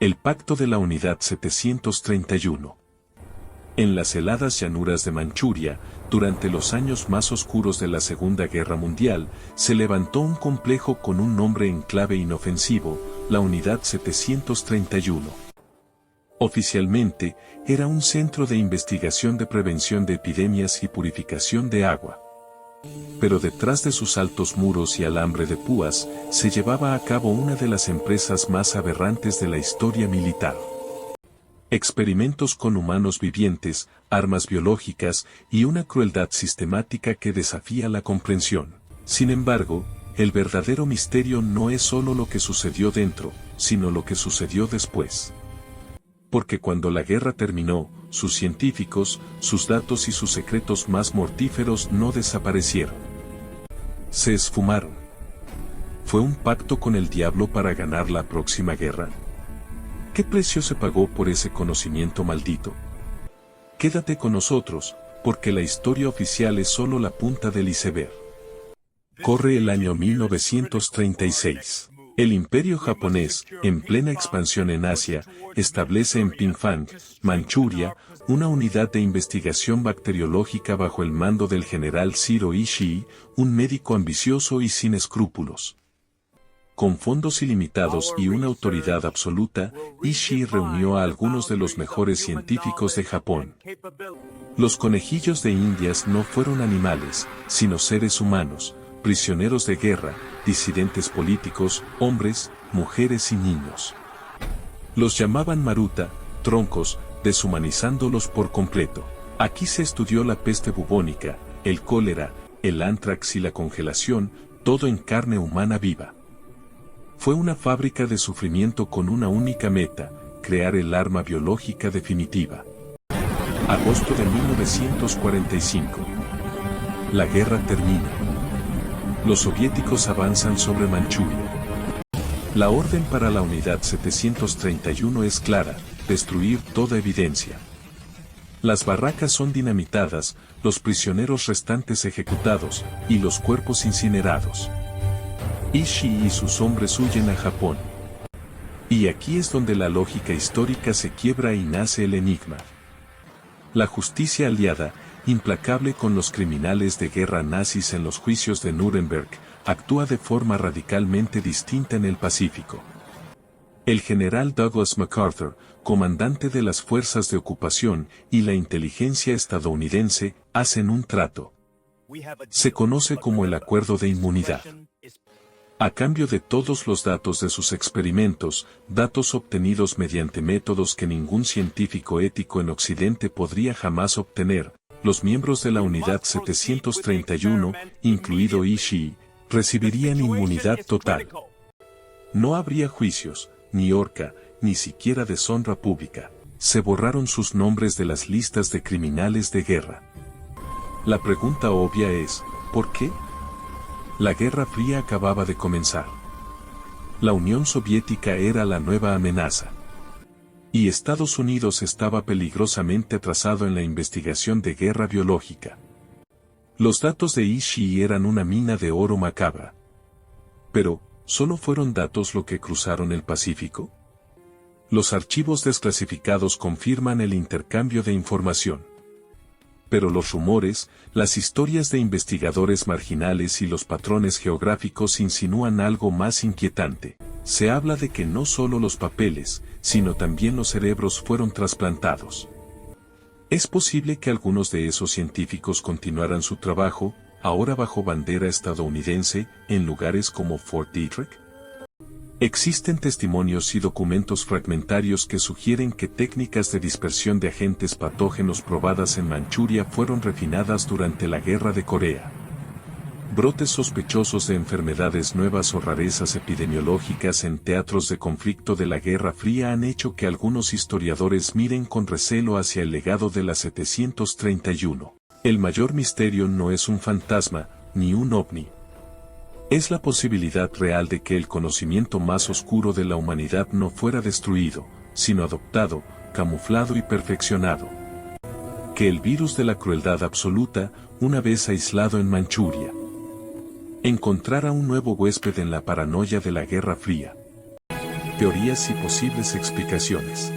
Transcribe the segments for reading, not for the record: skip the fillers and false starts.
El Pacto de la Unidad 731. En las heladas llanuras de Manchuria, durante los años más oscuros de la Segunda Guerra Mundial, se levantó un complejo con un nombre en clave inofensivo, la Unidad 731. Oficialmente, era un centro de investigación de prevención de epidemias y purificación de agua. Pero detrás de sus altos muros y alambre de púas, se llevaba a cabo una de las empresas más aberrantes de la historia militar. Experimentos con humanos vivientes, armas biológicas y una crueldad sistemática que desafía la comprensión. Sin embargo, el verdadero misterio no es solo lo que sucedió dentro, sino lo que sucedió después. Porque cuando la guerra terminó, sus científicos, sus datos y sus secretos más mortíferos no desaparecieron. Se esfumaron. ¿Fue un pacto con el diablo para ganar la próxima guerra? ¿Qué precio se pagó por ese conocimiento maldito? Quédate con nosotros, porque la historia oficial es solo la punta del iceberg. Corre el año 1936. El imperio japonés, en plena expansión en Asia, establece en Pingfang, Manchuria, una unidad de investigación bacteriológica bajo el mando del general Shiro Ishii, un médico ambicioso y sin escrúpulos. Con fondos ilimitados y una autoridad absoluta, Ishii reunió a algunos de los mejores científicos de Japón. Los conejillos de Indias no fueron animales, sino seres humanos, prisioneros de guerra, disidentes políticos, hombres, mujeres y niños. Los llamaban Maruta, troncos, deshumanizándolos por completo. Aquí se estudió la peste bubónica, el cólera, el ántrax y la congelación, todo en carne humana viva. Fue una fábrica de sufrimiento con una única meta, crear el arma biológica definitiva. Agosto de 1945. La guerra termina. Los soviéticos avanzan sobre Manchuria. La orden para la Unidad 731 es clara: destruir toda evidencia. Las barracas son dinamitadas, los prisioneros restantes ejecutados, y los cuerpos incinerados. Ishii y sus hombres huyen a Japón. Y aquí es donde la lógica histórica se quiebra y nace el enigma. La justicia aliada, implacable con los criminales de guerra nazis en los juicios de Nuremberg, actúa de forma radicalmente distinta en el Pacífico. El general Douglas MacArthur, comandante de las fuerzas de ocupación, y la inteligencia estadounidense, hacen un trato. Se conoce como el Acuerdo de Inmunidad. A cambio de todos los datos de sus experimentos, datos obtenidos mediante métodos que ningún científico ético en Occidente podría jamás obtener, los miembros de la Unidad 731, incluido Ishii, recibirían inmunidad total. No habría juicios, ni horca, ni siquiera deshonra pública. Se borraron sus nombres de las listas de criminales de guerra. La pregunta obvia es, ¿por qué? La Guerra Fría acababa de comenzar. La Unión Soviética era la nueva amenaza. Y Estados Unidos estaba peligrosamente atrasado en la investigación de guerra biológica. Los datos de Ishii eran una mina de oro macabra. Pero, ¿solo fueron datos lo que cruzaron el Pacífico? Los archivos desclasificados confirman el intercambio de información. Pero los rumores, las historias de investigadores marginales y los patrones geográficos insinúan algo más inquietante. Se habla de que no solo los papeles, sino también los cerebros fueron trasplantados. ¿Es posible que algunos de esos científicos continuaran su trabajo, ahora bajo bandera estadounidense, en lugares como Fort Detrick? Existen testimonios y documentos fragmentarios que sugieren que técnicas de dispersión de agentes patógenos probadas en Manchuria fueron refinadas durante la Guerra de Corea. Brotes sospechosos de enfermedades nuevas o rarezas epidemiológicas en teatros de conflicto de la Guerra Fría han hecho que algunos historiadores miren con recelo hacia el legado de la 731. El mayor misterio no es un fantasma, ni un ovni. Es la posibilidad real de que el conocimiento más oscuro de la humanidad no fuera destruido, sino adoptado, camuflado y perfeccionado. Que el virus de la crueldad absoluta, una vez aislado en Manchuria, encontrara un nuevo huésped en la paranoia de la Guerra Fría. teorías y posibles explicaciones.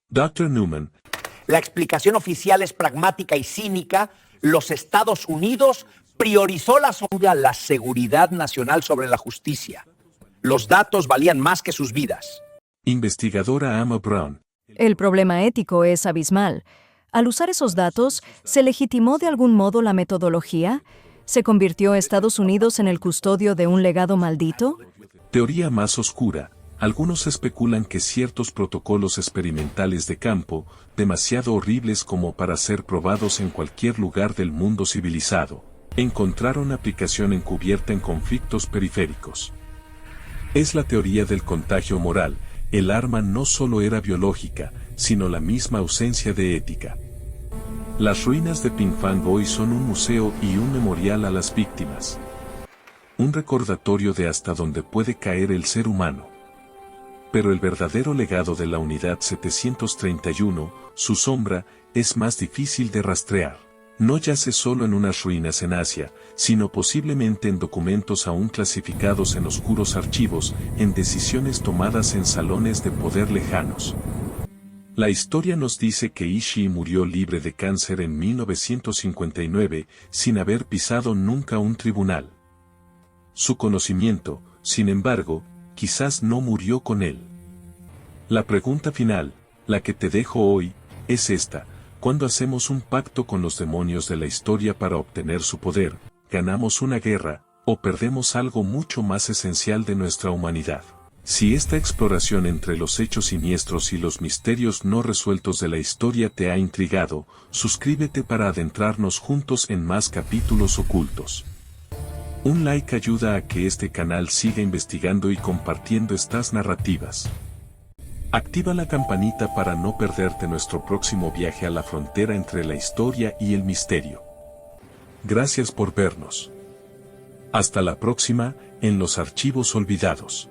Dr. Newman. La explicación oficial es pragmática y cínica. Los Estados Unidos priorizó la seguridad nacional sobre la justicia. Los datos valían más que sus vidas. Investigadora Emma Brown. El problema ético es abismal. Al usar esos datos, ¿se legitimó de algún modo la metodología? ¿Se convirtió a Estados Unidos en el custodio de un legado maldito? Teoría más oscura. Algunos especulan que ciertos protocolos experimentales de campo, demasiado horribles como para ser probados en cualquier lugar del mundo civilizado, encontraron aplicación encubierta en conflictos periféricos. Es la teoría del contagio moral. El arma no solo era biológica, sino la misma ausencia de ética. Las ruinas de Pinkfang hoy son un museo y un memorial a las víctimas. Un recordatorio de hasta dónde puede caer el ser humano. Pero el verdadero legado de la Unidad 731, su sombra, es más difícil de rastrear. No yace solo en unas ruinas en Asia, sino posiblemente en documentos aún clasificados en oscuros archivos, en decisiones tomadas en salones de poder lejanos. La historia nos dice que Ishii murió libre de cáncer en 1959, sin haber pisado nunca un tribunal. Su conocimiento, sin embargo, quizás no murió con él. La pregunta final, la que te dejo hoy, es esta: cuando hacemos un pacto con los demonios de la historia para obtener su poder, ganamos una guerra, o perdemos algo mucho más esencial de nuestra humanidad. Si esta exploración entre los hechos siniestros y los misterios no resueltos de la historia te ha intrigado, suscríbete para adentrarnos juntos en más capítulos ocultos. Un like ayuda a que este canal siga investigando y compartiendo estas narrativas. Activa la campanita para no perderte nuestro próximo viaje a la frontera entre la historia y el misterio. Gracias por vernos. Hasta la próxima, en los archivos olvidados.